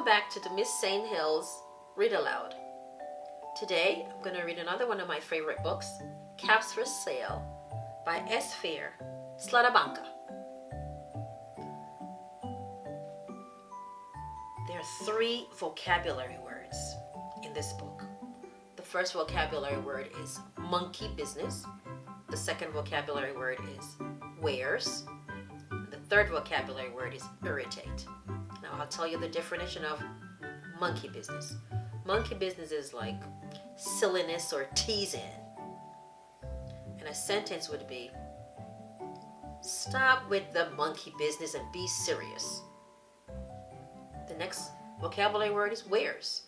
back to the Miss St. Hills Read Aloud. Today, I'm going to read another one of my favorite books, Caps for Sale by Esphyr Slobodkina. There are 3 vocabulary words in this book. The first vocabulary word is monkey business. The second vocabulary word is wares. The third vocabulary word is irritate. Now I'll tell you the definition of monkey business. Monkey business is like silliness or teasing. And a sentence would be, stop with the monkey business and be serious. The next vocabulary word is wares.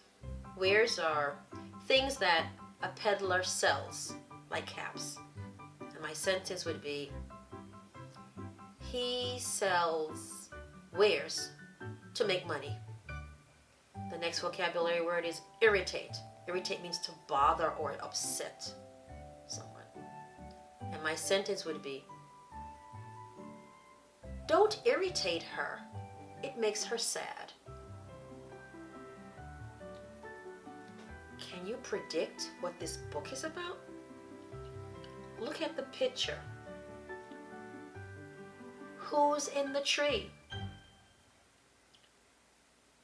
Wares are things that a peddler sells, like caps. And my sentence would be, he sells wares to make money. The next vocabulary word is irritate. Irritate means to bother or upset someone. And my sentence would be, don't irritate her. It makes her sad. Can you predict what this book is about? Look at the picture. Who's in the tree?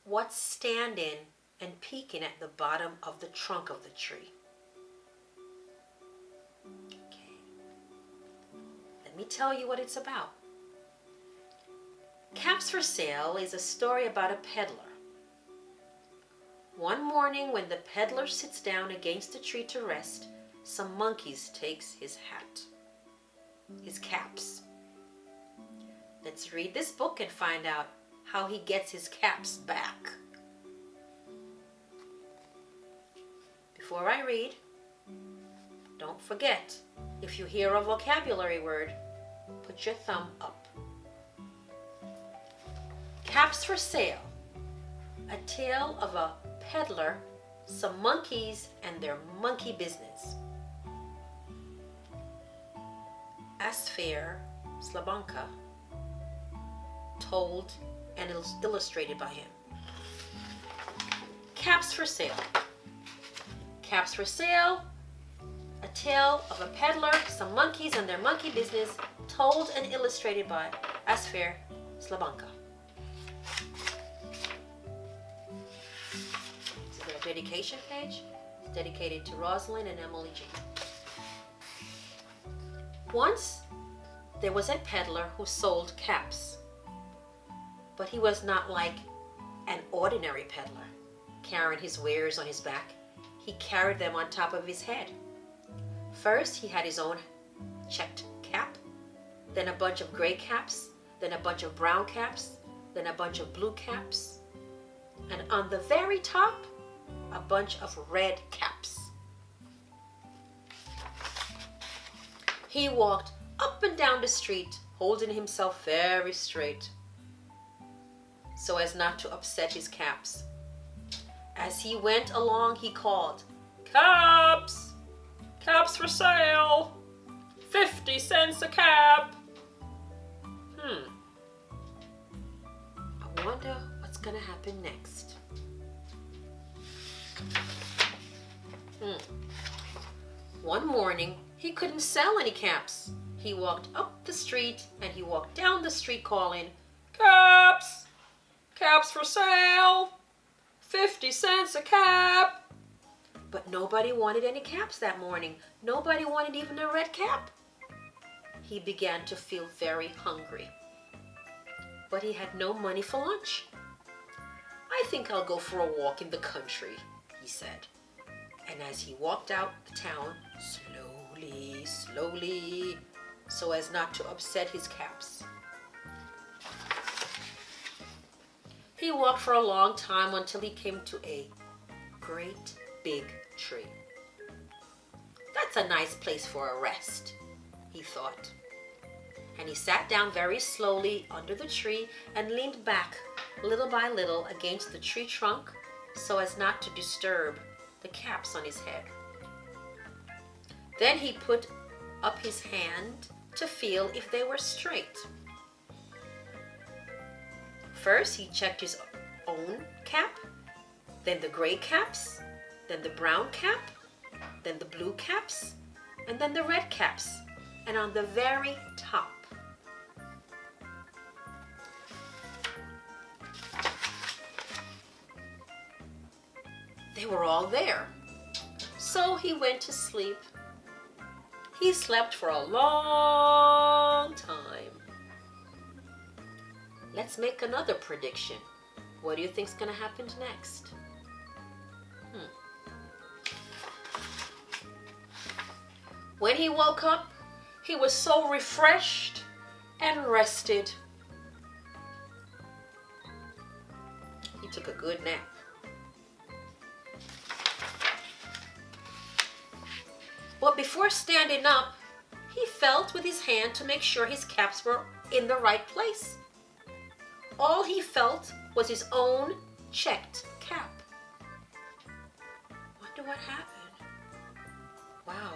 What's standing and peeking at the bottom of the trunk of the tree? Okay. Let me tell you what it's about. Caps for Sale is a story about a peddler. One morning when the peddler sits down against the tree to rest, some monkeys takes his hat, his caps. Let's read this book and find out how he gets his caps back. Before I read, don't forget, if you hear a vocabulary word, put your thumb up. Caps for Sale, a tale of a peddler, some monkeys, and their monkey business. Esphyr Slobodkina, told and illustrated by him. Caps for Sale. Caps for Sale, a tale of a peddler, some monkeys, and their monkey business, told and illustrated by Esphyr Slobodkina. This is their dedication page. It's dedicated to Rosalind and Emily G. Once, there was a peddler who sold caps. But he was not like an ordinary peddler, carrying his wares on his back. He carried them on top of his head. First, he had his own checked cap, then a bunch of gray caps, then a bunch of brown caps, then a bunch of blue caps, and on the very top, a bunch of red caps. He walked up and down the street, holding himself very straight, so as not to upset his caps. As he went along, he called, "Caps! Caps for sale! 50 cents a cap!" I wonder what's gonna happen next. One morning, he couldn't sell any caps. He walked up the street and he walked down the street calling, "Caps! Caps for sale! 50 cents a cap!" But nobody wanted any caps that morning. Nobody wanted even a red cap. He began to feel very hungry. But he had no money for lunch. "I think I'll go for a walk in the country," he said. And as he walked out the town, slowly, so as not to upset his caps, he walked for a long time until he came to a great big tree. "That's a nice place for a rest," he thought. And he sat down very slowly under the tree and leaned back little by little against the tree trunk so as not to disturb the caps on his head. Then he put up his hand to feel if they were straight. First, he checked his own cap, then the gray caps, then the brown cap, then the blue caps, and then the red caps. And on the very top, they were all there. So he went to sleep. He slept for a long time. Let's make another prediction. What do you think's going to happen next? When he woke up, he was so refreshed and rested. He took a good nap. But before standing up, he felt with his hand to make sure his caps were in the right place. All he felt was his own checked cap. Wonder what happened. Wow.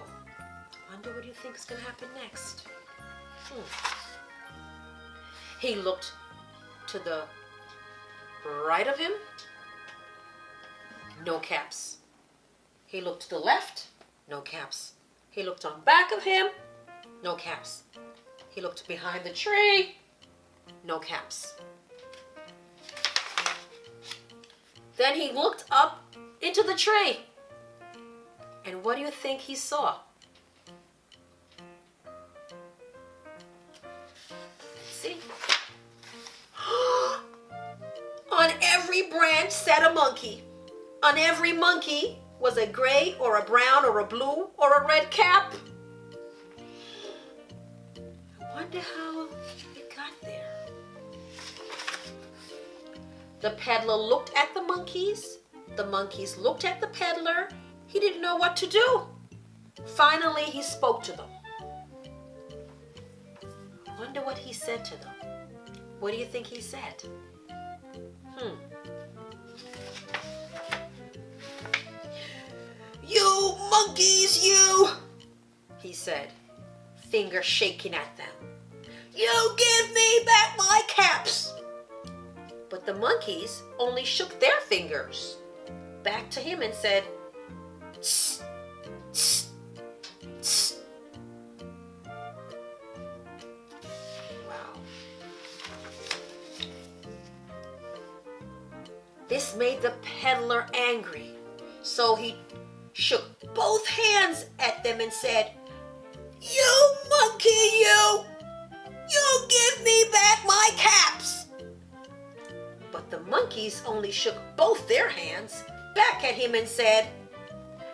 Wonder what you think is going to happen next. He looked to the right of him. No caps. He looked to the left. No caps. He looked on back of him. No caps. He looked behind the tree. No caps. Then he looked up into the tree. And what do you think he saw? Let's see. On every branch sat a monkey. On every monkey was a gray or a brown or a blue or a red cap. I wonder how it got there. The peddler looked at the monkeys. The monkeys looked at the peddler. He didn't know what to do. Finally, he spoke to them. I wonder what he said to them. What do you think he said? You monkeys, you! He said, finger shaking at them. You give me back my caps! But the monkeys only shook their fingers back to him and said, tss, tss, tss. Wow. This made the peddler angry, so he shook both hands at them and said, You monkey, you! You give me back my caps! But the monkeys only shook both their hands back at him and said,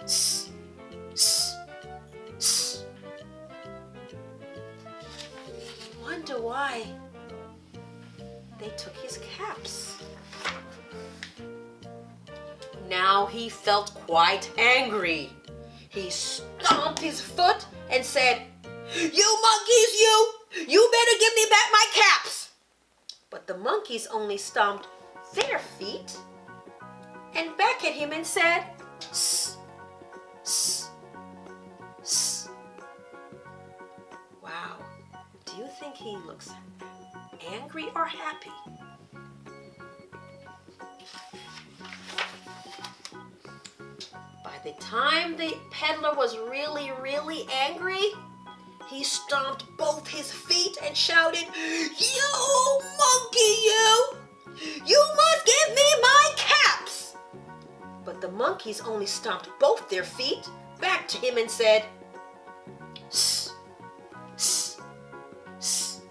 Sss, sss, sss. Wonder why they took his caps. Now he felt quite angry. He stomped his foot and said, You monkeys, you better give me back my caps. But the monkeys only stomped their feet and back at him and said, Sss, sss, sss. Wow. Do you think he looks angry or happy? By the time the peddler was really, really angry, he stomped both his feet and shouted, You monkey, you! You must give me my caps! But the monkeys only stomped both their feet back to him and said, Sss, sss, sss.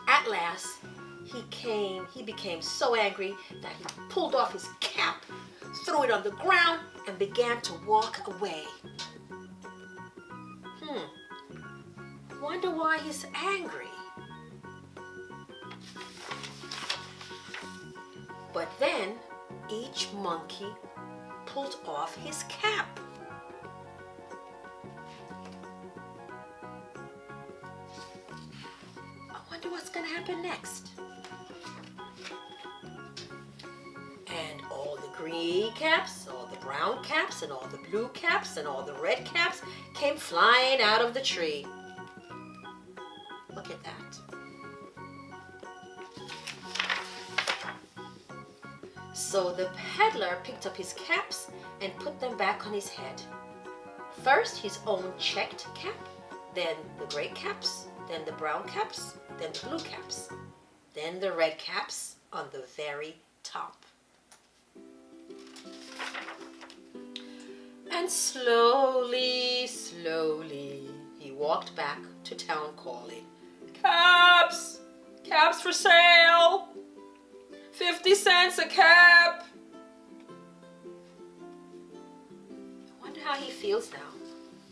At last, he became so angry that he pulled off his cap, threw it on the ground, and began to walk away. Wonder why he's angry. But then each monkey pulled off his cap. I wonder what's going to happen next. And all the green caps, all the brown caps, and all the blue caps, and all the red caps came flying out of the tree. Look at that. So the peddler picked up his caps and put them back on his head. First his own checked cap, then the gray caps, then the brown caps, then the blue caps, then the red caps on the very top. And slowly, slowly, he walked back to town calling, "Caps! Caps for sale! 50 cents a cap!" I wonder how he feels now.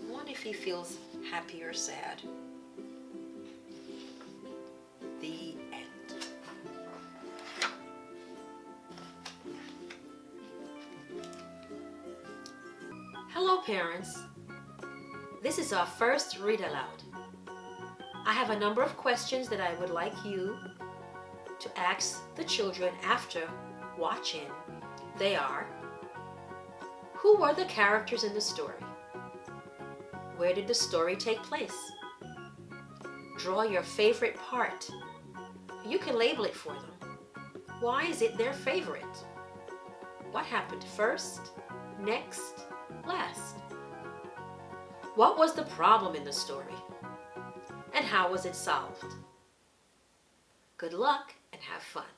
I wonder if he feels happy or sad. The end. Hello, parents. This is our first read aloud. I have a number of questions that I would like you to ask the children after watching. They are: who were the characters in the story? Where did the story take place? Draw your favorite part. You can label it for them. Why is it their favorite? What happened first, next, last? What was the problem in the story? And how was it solved? Good luck and have fun.